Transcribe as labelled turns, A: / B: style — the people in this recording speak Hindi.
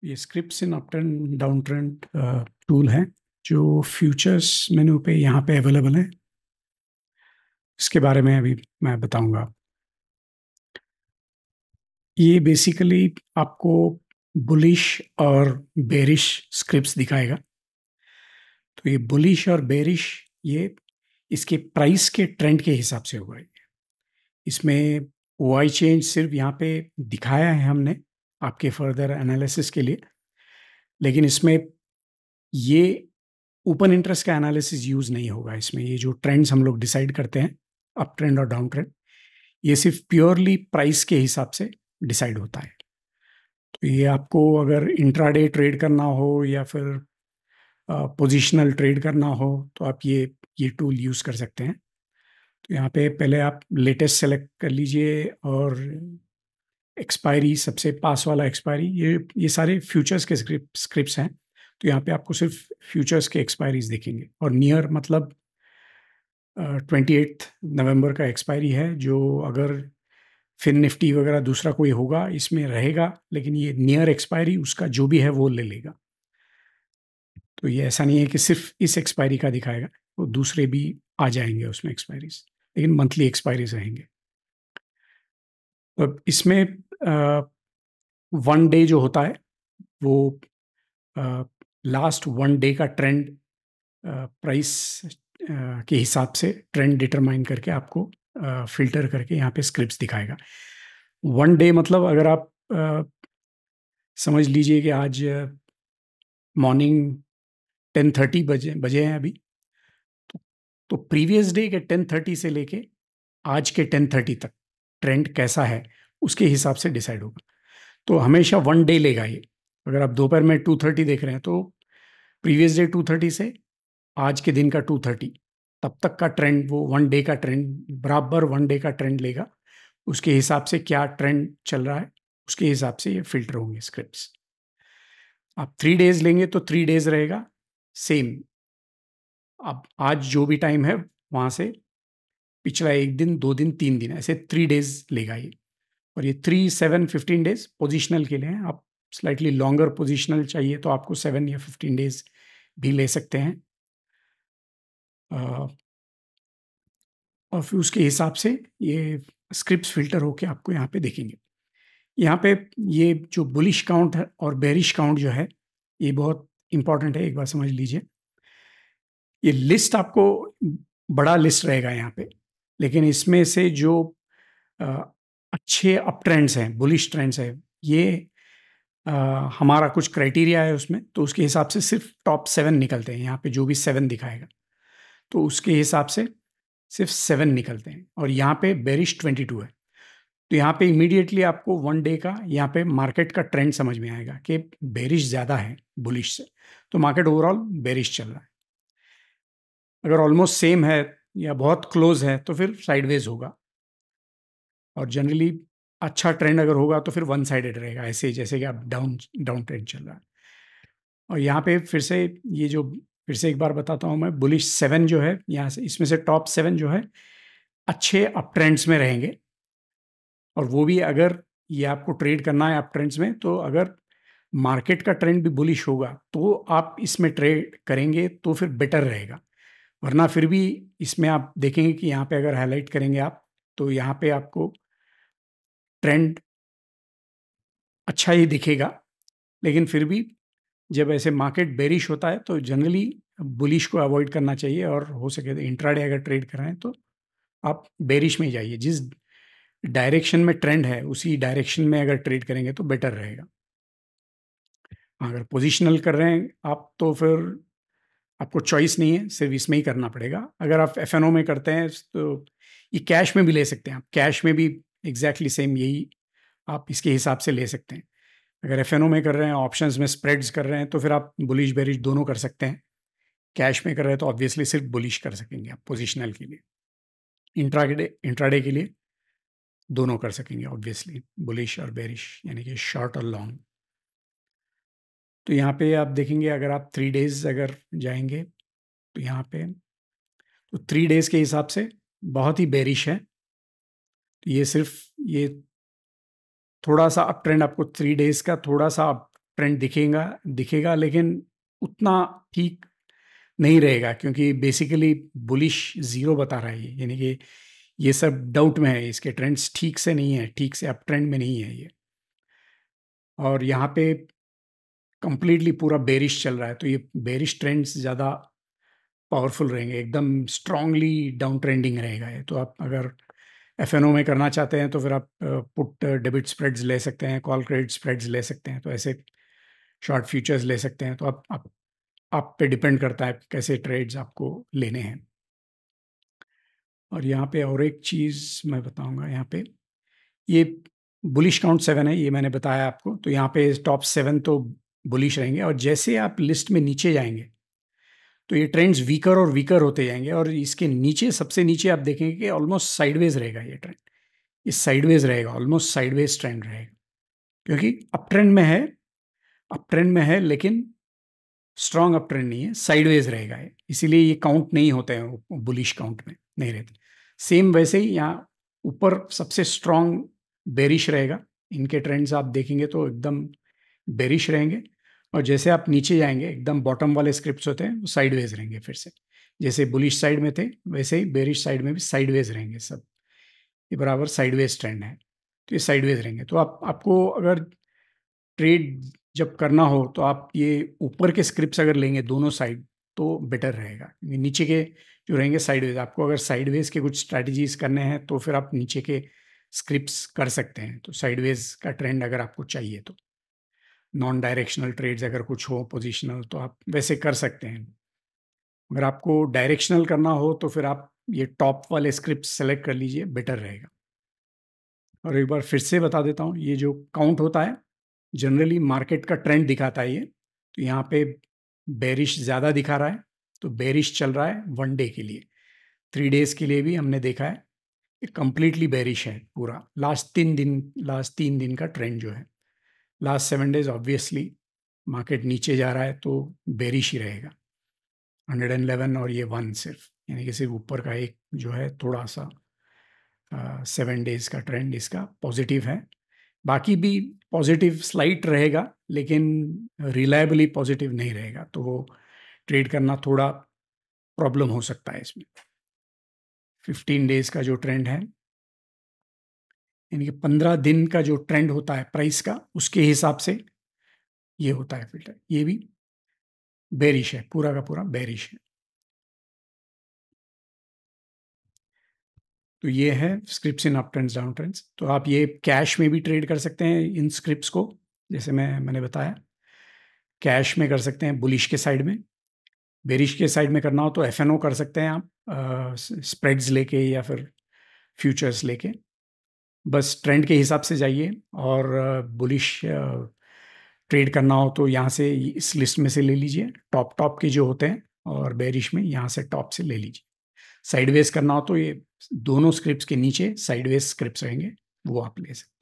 A: ये scripts in up trend down trend tool है जो फ्यूचर्स मेनू पे यहाँ पे अवेलेबल है। इसके बारे में अभी मैं बताऊंगा। ये बेसिकली आपको बुलिश और बेरिश स्क्रिप्ट्स दिखाएगा। तो ये बुलिश और बेरिश ये इसके प्राइस के ट्रेंड के हिसाब से होगा। इसमें वाई चेंज सिर्फ यहाँ पे दिखाया है हमने आपके फर्दर एनालिसिस के लिए, लेकिन इसमें ये ओपन इंटरेस्ट का एनालिसिस यूज नहीं होगा। इसमें ये जो ट्रेंड्स हम लोग डिसाइड करते हैं, अप ट्रेंड और डाउन ट्रेंड, ये सिर्फ प्योरली प्राइस के हिसाब से डिसाइड होता है। तो ये आपको अगर इंट्राडे ट्रेड करना हो या फिर पोजिशनल ट्रेड करना हो तो आप ये टूल यूज़ कर सकते हैं। तो यहाँ पे पहले आप लेटेस्ट सेलेक्ट कर लीजिए और एक्सपायरी, सबसे पास वाला एक्सपायरी, ये सारे फ्यूचर्स के स्क्रिप्ट्स हैं। तो यहाँ पे आपको सिर्फ फ्यूचर्स के एक्सपायरीज दिखेंगे और नियर मतलब 28 नवंबर का एक्सपायरी है, जो अगर फिन निफ्टी वगैरह दूसरा कोई होगा इसमें रहेगा, लेकिन ये नियर एक्सपायरी उसका जो भी है वो ले लेगा। तो ये ऐसा नहीं है कि सिर्फ इस एक्सपायरी का दिखाएगा, वो दूसरे भी आ जाएंगे उसमें एक्सपायरीज, लेकिन मंथली एक्सपायरीज रहेंगे। अब इसमें वन डे जो होता है वो लास्ट वन डे का ट्रेंड प्राइस के हिसाब से ट्रेंड डिटरमाइन करके आपको फिल्टर करके यहाँ पे स्क्रिप्ट्स दिखाएगा। वन डे मतलब अगर आप समझ लीजिए कि आज मॉर्निंग 10:30 बजे बजे हैं अभी, तो प्रीवियस डे के 10:30 से लेके आज के 10:30 तक ट्रेंड कैसा है उसके हिसाब से डिसाइड होगा। तो हमेशा वन डे लेगा ये। अगर आप दोपहर में 2:30 देख रहे हैं तो प्रीवियस डे 2:30 से आज के दिन का 2:30 तब तक का ट्रेंड, वो वन डे का ट्रेंड बराबर वन डे का ट्रेंड लेगा। उसके हिसाब से क्या ट्रेंड चल रहा है उसके हिसाब से ये फिल्टर होंगे स्क्रिप्ट्स। आप 3 डेज लेंगे तो 3 डेज रहेगा सेम। अब आज जो भी टाइम है वहाँ से पिछला एक दिन, 2 दिन, 3 दिन, ऐसे 3 डेज लेगा ये। और ये 3, 7, 15 डेज पोजिशनल के लिए हैं। आप स्लाइटली लॉन्गर पोजिशनल चाहिए तो आपको 7 या 15 डेज भी ले सकते हैं। और फिर उसके हिसाब से ये स्क्रिप्ट्स फिल्टर होके आपको यहाँ पे देखेंगे। यहाँ पे ये जो बुलिश काउंट है और बेरिश काउंट जो है ये बहुत इंपॉर्टेंट है, एक बार समझ लीजिए। ये लिस्ट आपको बड़ा लिस्ट रहेगा यहाँ पे, लेकिन इसमें से जो अच्छे अप ट्रेंड्स हैं, बुलिश ट्रेंड्स हैं, ये हमारा कुछ क्राइटेरिया है उसमें, तो उसके हिसाब से सिर्फ टॉप 7 निकलते हैं। यहाँ पे जो भी 7 दिखाएगा तो उसके हिसाब से सिर्फ 7 निकलते हैं। और यहाँ पे बेरिश 22 है। तो यहाँ पे इमीडिएटली आपको वन डे का यहाँ पे मार्केट का ट्रेंड समझ में आएगा कि बेरिश ज़्यादा है बुलिश से, तो मार्केट ओवरऑल बेरिश चल रहा है। अगर ऑलमोस्ट सेम है या बहुत क्लोज है तो फिर साइडवेज होगा। और जनरली अच्छा ट्रेंड अगर होगा तो फिर वन साइडेड रहेगा, ऐसे जैसे कि आप डाउन डाउन ट्रेंड चल रहा है। और यहाँ पे फिर से ये जो, फिर से एक बार बताता हूँ मैं, बुलिश 7 जो है यहाँ से, इसमें से टॉप 7 जो है अच्छे अप ट्रेंड्स में रहेंगे। और वो भी अगर ये आपको ट्रेड करना है अप ट्रेंड्स में, तो अगर मार्केट का ट्रेंड भी बुलिश होगा तो आप इसमें ट्रेड करेंगे तो फिर बेटर रहेगा। वरना फिर भी इसमें आप देखेंगे कि यहाँ पे अगर हाईलाइट करेंगे आप, तो यहाँ पे आपको ट्रेंड अच्छा ही दिखेगा, लेकिन फिर भी जब ऐसे मार्केट बेरिश होता है तो जनरली बुलिश को अवॉइड करना चाहिए। और हो सके तो इंट्राडे अगर ट्रेड कर रहे हैं तो आप बेरिश में ही जाइए। जिस डायरेक्शन में ट्रेंड है उसी डायरेक्शन में अगर ट्रेड करेंगे तो बेटर रहेगा। अगर पोजिशनल कर रहे हैं आप तो फिर आपको चॉइस नहीं है, सिर्फ इसमें ही करना पड़ेगा। अगर आप एफ में करते हैं तो ये कैश में भी ले सकते हैं। आप कैश में भी एग्जैक्टली सेम यही आप इसके हिसाब से ले सकते हैं। अगर एफ में कर रहे हैं, ऑप्शंस में स्प्रेड्स कर रहे हैं, तो फिर आप बुलिश बेरिश दोनों कर सकते हैं। कैश में कर रहे हैं तो ऑब्वियसली सिर्फ बुलिश कर सकेंगे आप पोजिशनल के लिए। इंट्राडे के लिए दोनों कर सकेंगे ऑब्वियसली, बुलिश और बेरिश, यानी कि शॉर्ट और लॉन्ग। तो यहाँ पे आप देखेंगे अगर आप 3 डेज अगर जाएंगे तो यहाँ पे तो 3 डेज के हिसाब से बहुत ही बेरिश है। तो ये सिर्फ ये थोड़ा सा अप ट्रेंड आपको 3 डेज का थोड़ा सा ट्रेंड दिखेगा लेकिन उतना ठीक नहीं रहेगा, क्योंकि बेसिकली बुलिश ज़ीरो बता रहा है ये, यानी कि ये सब डाउट में है, इसके ट्रेंड्स ठीक से नहीं है, ठीक से अप ट्रेंड में नहीं है ये। और यहाँ पे कंप्लीटली पूरा बेरिश चल रहा है, तो ये बेरिश ट्रेंड्स ज़्यादा पावरफुल रहेंगे, एकदम स्ट्रांगली डाउन ट्रेंडिंग रहेगा ये। तो आप अगर एफएनओ में करना चाहते हैं तो फिर आप पुट डेबिट स्प्रेड्स ले सकते हैं, कॉल क्रेडिट स्प्रेड्स ले सकते हैं, तो ऐसे शॉर्ट फ्यूचर्स ले सकते हैं। तो आप पे डिपेंड करता है कैसे ट्रेड्स आपको लेने हैं। और यहाँ पे और एक चीज़ मैं बताऊंगा, यहाँ पे ये बुलिश काउंट 7 है, ये मैंने बताया आपको। तो यहाँ पे टॉप 7 तो बुलिश रहेंगे, और जैसे आप लिस्ट में नीचे जाएंगे तो ये ट्रेंड्स वीकर और वीकर होते जाएंगे, और इसके नीचे, सबसे नीचे आप देखेंगे कि ऑलमोस्ट साइडवेज रहेगा ये ट्रेंड। ये साइडवेज रहेगा, ऑलमोस्ट साइडवेज ट्रेंड रहेगा, क्योंकि अप ट्रेंड में है लेकिन स्ट्रॉन्ग अप ट्रेंड नहीं है, साइडवेज रहेगा ये, इसीलिए ये काउंट नहीं होते हैं, बुलिश काउंट में नहीं रहते। सेम वैसे ही यहाँ ऊपर सबसे स्ट्रॉन्ग बेरिश रहेगा, इनके ट्रेंड्स आप देखेंगे तो एकदम बेरिश रहेंगे, और जैसे आप नीचे जाएंगे एकदम बॉटम वाले स्क्रिप्ट्स होते हैं वो साइडवेज रहेंगे फिर से, जैसे बुलिश साइड में थे वैसे ही बेरिश साइड में भी साइडवेज रहेंगे सब, ये बराबर साइडवेज ट्रेंड है, तो ये साइडवेज रहेंगे। तो आपको अगर ट्रेड जब करना हो तो आप ये ऊपर के स्क्रिप्ट्स अगर लेंगे दोनों साइड तो बेटर रहेगा, क्योंकि नीचे के जो रहेंगे साइडवेज, आपको अगर साइडवेज के कुछ स्ट्रैटेजीज करने हैं तो फिर आप नीचे के स्क्रिप्ट्स कर सकते हैं। तो साइडवेज का ट्रेंड अगर आपको चाहिए तो नॉन डायरेक्शनल ट्रेड्स अगर कुछ हो पोजिशनल तो आप वैसे कर सकते हैं। अगर आपको डायरेक्शनल करना हो तो फिर आप ये टॉप वाले स्क्रिप्ट सेलेक्ट कर लीजिए, बेटर रहेगा। और एक बार फिर से बता देता हूँ, ये जो काउंट होता है जनरली मार्केट का ट्रेंड दिखाता है ये। तो यहाँ पे बेरिश ज़्यादा दिखा रहा है, तो बेरिश चल रहा है 1 डे के लिए, 3 डेज़ के लिए भी हमने देखा है, ये कंप्लीटली बेरिश है पूरा। लास्ट 3 दिन का ट्रेंड जो है, लास्ट 7 डेज ऑब्वियसली मार्केट नीचे जा रहा है तो बेरिश ही रहेगा। 111 और ये 1 सिर्फ, यानी कि सिर्फ ऊपर का एक जो है थोड़ा सा 7 डेज का ट्रेंड इसका पॉजिटिव है, बाकी भी पॉजिटिव स्लाइट रहेगा लेकिन रिलायबली पॉजिटिव नहीं रहेगा, तो वो ट्रेड करना थोड़ा प्रॉब्लम हो सकता है इसमें। 15 डेज का जो ट्रेंड है, यानी कि 15 दिन का जो ट्रेंड होता है प्राइस का, उसके हिसाब से ये होता है फिल्टर, ये भी बेरिश है, पूरा का पूरा बेरिश है। तो ये है scripts in up trends down trends. तो आप ये कैश में भी ट्रेड कर सकते हैं इन स्क्रिप्ट्स को, जैसे मैंने बताया कैश में कर सकते हैं बुलिश के साइड में। बेरिश के साइड में करना हो तो एफएनओ कर सकते हैं आप, स्प्रेड्स लेके या फिर फ्यूचर्स लेके, बस ट्रेंड के हिसाब से जाइए। और बुलिश ट्रेड करना हो तो यहाँ से इस लिस्ट में से ले लीजिए, टॉप के जो होते हैं, और बेरिश में यहाँ से टॉप से ले लीजिए। साइडवेज करना हो तो ये दोनों स्क्रिप्ट्स के नीचे साइडवेज स्क्रिप्ट्स रहेंगे, वो आप ले सकते हैं।